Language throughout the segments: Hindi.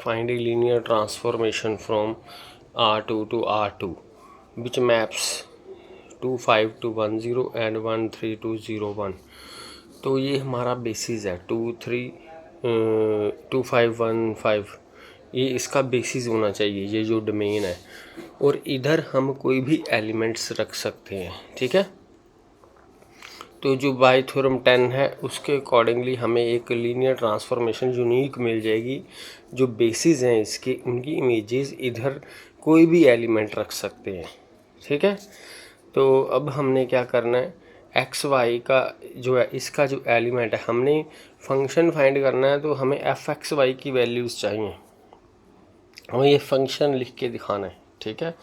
find a linear transformation from R2 to R2 which maps 25 to 10 and 13 to 01। तो ये हमारा बेसिस है 2515, ये इसका बेसिस होना चाहिए, ये जो डोमेन है। और इधर हम कोई भी एलिमेंट्स रख सकते हैं, ठीक है। तो जो बाय थ्योरम 10 है उसके अकॉर्डिंगली हमें एक लीनियर ट्रांसफॉर्मेशन यूनिक मिल जाएगी। जो बेसिस हैं इसके, उनकी इमेजेस इधर कोई भी एलिमेंट रख सकते हैं, ठीक है। तो अब हमने क्या करना है, एक्स वाई का जो है, इसका जो एलिमेंट है, हमने फंक्शन फाइंड करना है। तो हमें एफ एक्स वाई की वैल्यूज़ चाहिए, हमें ये फंक्शन लिख के दिखाना है, ठीक है।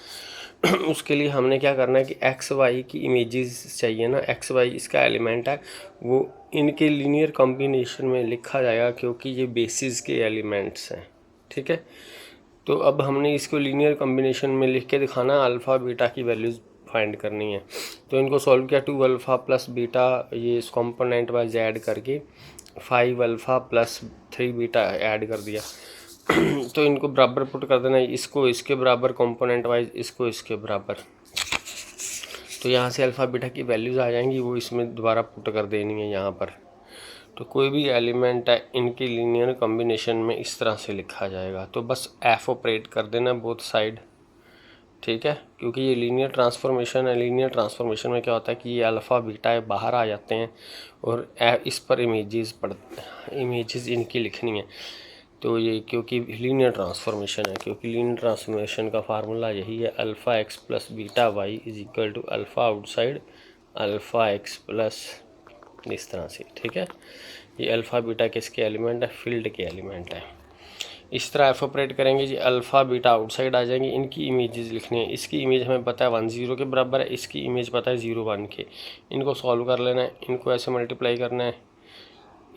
उसके लिए हमने क्या करना है कि एक्स वाई की इमेजेस चाहिए ना, एक्स वाई इसका एलिमेंट है, वो इनके लीनियर कॉम्बिनेशन में लिखा जाएगा क्योंकि ये बेसिस के एलिमेंट्स हैं, ठीक है। तो अब हमने इसको लीनियर कॉम्बिनेशन में लिख के दिखाना, अल्फ़ा बीटा की वैल्यूज़ फाइंड करनी है। तो इनको सॉल्व किया, 2 अल्फ़ा प्लस बीटा, ये इस कॉम्पोनेंट वाइज ऐड करके 5 अल्फ़ा प्लस 3 बीटा ऐड कर दिया। तो इनको बराबर पुट कर देना, इसको इसके बराबर कंपोनेंट वाइज, इसको इसके बराबर। तो यहाँ से अल्फ़ा बीटा की वैल्यूज़ आ जाएंगी, वो इसमें दोबारा पुट कर देनी है यहाँ पर। तो कोई भी एलिमेंट है इनकी लीनियर कॉम्बिनेशन में इस तरह से लिखा जाएगा। तो बस एफ ऑपरेट कर देना बोथ साइड, ठीक है। क्योंकि ये लीनियर ट्रांसफॉर्मेशन है, लीनियर ट्रांसफॉर्मेशन में क्या होता है कि ये अल्फ़ा बीटा बाहर आ जाते हैं और इस पर इमेजेस इनकी लिखनी है। तो ये क्योंकि लीनियर ट्रांसफॉर्मेशन है, क्योंकि लीनियर ट्रांसफॉर्मेशन का फार्मूला यही है, alpha x plus beta y is equal to alpha outside alpha x plus, इस तरह से, ठीक है। ये अल्फ़ा बीटा किसके एलिमेंट है, फील्ड के एलिमेंट है। इस तरह एफ ऑपरेट करेंगे जी, अल्फ़ा बीटा आउटसाइड आ जाएंगे, इनकी इमेजेस लिखनी है। इसकी इमेज हमें पता है 1 0 के बराबर है, इसकी इमेज पता है 0 1 के। इनको सॉल्व कर लेना है, इनको ऐसे मल्टीप्लाई करना है,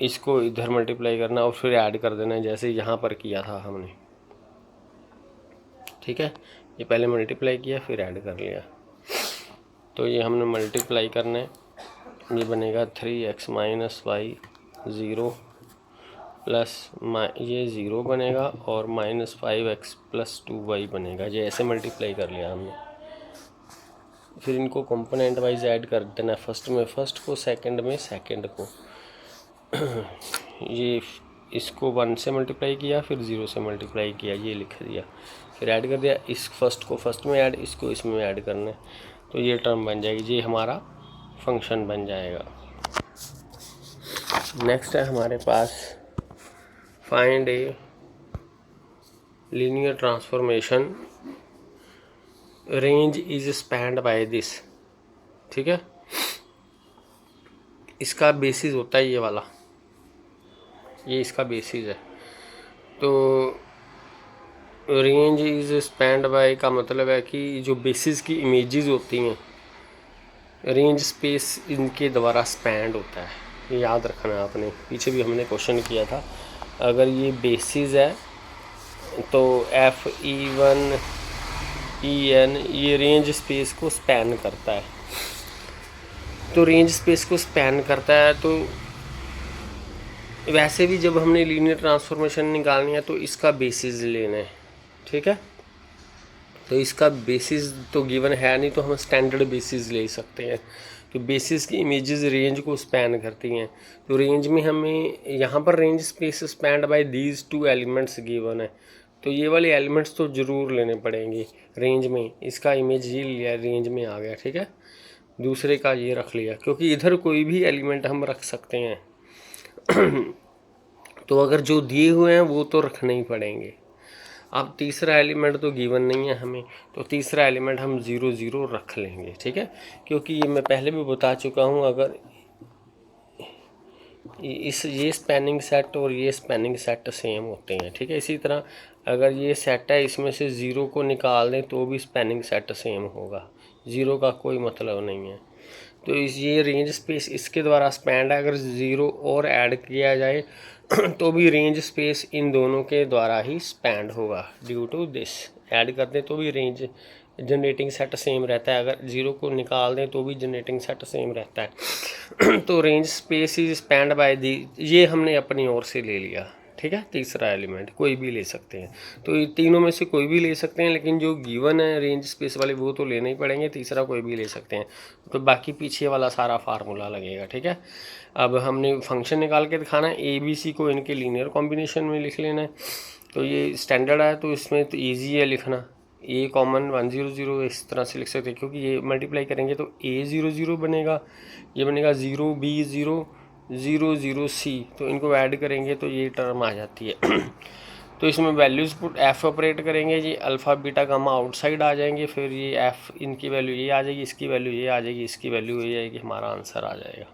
इसको इधर मल्टीप्लाई करना और फिर ऐड कर देना है जैसे यहाँ पर किया था हमने, ठीक है। ये पहले मल्टीप्लाई किया फिर ऐड कर लिया। तो ये हमने मल्टीप्लाई करना है, ये बनेगा 3x माइनस वाई 0 प्लस ये 0 बनेगा और माइनस 5x प्लस 2y बनेगा। ये ऐसे मल्टीप्लाई कर लिया हमने। फिर इनको कंपोनेंट वाइज ऐड कर देना है, फर्स्ट में फर्स्ट को, सेकंड में सेकंड को। ये इसको 1 से मल्टीप्लाई किया, फिर 0 से मल्टीप्लाई किया, ये लिख दिया, फिर ऐड कर दिया। इस फर्स्ट को फर्स्ट में ऐड, इसको इसमें ऐड करना है। तो ये टर्म बन जाएगी, ये हमारा फंक्शन बन जाएगा। नेक्स्ट है हमारे पास find a linear transformation range is spanned by this, ठीक है। इसका बेसिस होता है ये वाला, ये इसका बेसिस है। तो रेंज इज स्पैन्ड बाय का मतलब है कि जो बेसिस की इमेजेस होती हैं, रेंज स्पेस इनके द्वारा स्पैंड होता है। ये याद रखना आपने, पीछे भी हमने क्वेश्चन किया था। अगर ये बेसिस है तो F(E1, E(n) ये रेंज स्पेस को स्पैन करता है। तो रेंज स्पेस को स्पैन करता है, तो वैसे भी जब हमने लीनियर ट्रांसफॉर्मेशन निकालनी है तो इसका बेसिस लेना है, ठीक है। तो इसका बेसिस तो गिवन है नहीं, तो हम स्टैंडर्ड बेसिस ले सकते हैं। तो बेसिस की इमेजेस रेंज को स्पैन करती हैं। तो रेंज में हमें यहाँ पर range space spanned by these 2 elements given है। तो ये वाले एलिमेंट्स तो ज़रूर लेने पड़ेंगे रेंज में। इसका इमेज ये लिया, रेंज में आ गया, ठीक है। दूसरे का ये रख लिया, क्योंकि इधर कोई भी एलिमेंट हम रख सकते हैं। तो अगर जो दिए हुए हैं वो तो रखने ही पड़ेंगे। अब तीसरा एलिमेंट तो गिवन नहीं है हमें, तो तीसरा एलिमेंट हम 0 0 रख लेंगे, ठीक है। क्योंकि ये मैं पहले भी बता चुका हूँ, अगर ये स्पैनिंग सेट और ये स्पैनिंग सेट सेम होते हैं, ठीक है। इसी तरह अगर ये सेट है, इसमें से 0 को निकाल दें तो भी स्पैनिंग सेट सेम होगा, 0 का कोई मतलब नहीं है। तो ये रेंज स्पेस इसके द्वारा स्पैंड है। अगर 0 और ऐड किया जाए तो भी रेंज स्पेस इन दोनों के द्वारा ही स्पैंड होगा। ड्यू टू दिस ऐड कर दें तो भी रेंज जनरेटिंग सेट सेम रहता है, अगर 0 को निकाल दें तो भी जनरेटिंग सेट सेम रहता है। तो range space is spanned by the, ये हमने अपनी ओर से ले लिया, ठीक है। ठीक है, तीसरा एलिमेंट कोई भी ले सकते हैं। तो ये तीनों में से कोई भी ले सकते हैं, लेकिन जो गिवन है रेंज स्पेस वाले वो तो लेने ही पड़ेंगे, तीसरा कोई भी ले सकते हैं। तो बाकी पीछे वाला सारा फार्मूला लगेगा, ठीक है। अब हमने फंक्शन निकाल के दिखाना है, ए बी सी को इनके लीनियर कॉम्बिनेशन में लिख लेना है। तो ये स्टैंडर्ड है तो इसमें तो ईजी है लिखना, ए कॉमन 100 इस तरह से लिख सकते हैं, क्योंकि ये मल्टीप्लाई करेंगे तो A00 बनेगा, ये बनेगा 0 B0 0 0 C, तो इनको ऐड करेंगे तो ये टर्म आ जाती है। तो इसमें वैल्यूज़ पुट एफ ऑपरेट करेंगे जी, अल्फ़ा बीटा गामा आउटसाइड आ जाएंगे, फिर ये एफ इनकी वैल्यू ये आ जाएगी, इसकी वैल्यू ये आ जाएगी, इसकी वैल्यू ये आएगी, हमारा आंसर आ जाएगा।